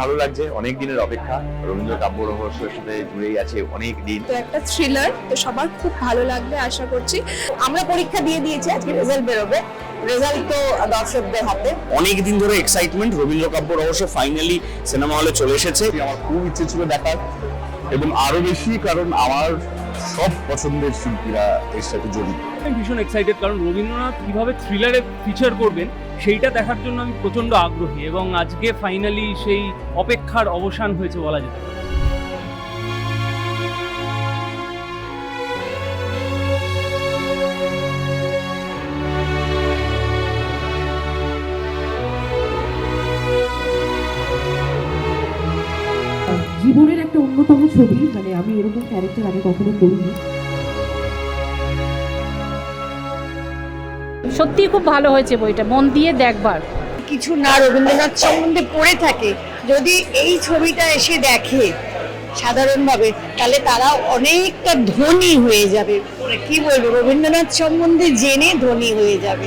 ভালো লাগছে, অনেক দিনের অপেক্ষা। রবীন্দ্র কাব্য রহস্যের সাথে জুড়েই আছে অনেক দিন। তো একটা থ্রিলার, তো সবার খুব ভালো লাগবে আশা করছি। আমরা পরীক্ষা দিয়ে দিয়েছি, আজকে রেজাল্ট বেরোবে, রেজাল্ট তো দর্শকদের হাতে। অনেক দিন ধরে এক্সাইটমেন্ট, রবীন্দ্র কাব্য রহস্য ফাইনালি সিনেমা হলে চলে এসেছে। আমার খুব ইচ্ছে ছিল দেখার, এবং আরো বেশি কারণ আমার সব পছন্দের শিল্পীরা এর সাথে জড়িত। আমি ভীষণ এক্সাইটেড, কারণ রবীন্দ্রনাথ কিভাবে থ্রিলারে ফিচার করবেন সেইটা দেখার জন্য আমি প্রচন্ড আগ্রহী, এবং আজকে ফাইনালি সেই অপেক্ষার অবসান হয়েছে বলা যেতে পারে। জীবনের একটা অন্যতম ছবি, মানে আমি এরকম ক্যারেক্টার আগে কখনো করিনি। সত্যি খুব ভালো হয়েছে বইটা, মন দিয়ে দেখবার। কিছু না রবীন্দ্রনাথ সম্বন্ধে পড়ে থাকে, যদি এই ছবিটা এসে দেখে সাধারণভাবে, তাহলে তারা অনেকটা ধনী হয়ে যাবে। কি বলবো, রবীন্দ্রনাথ সম্বন্ধে জেনে ধনী হয়ে যাবে।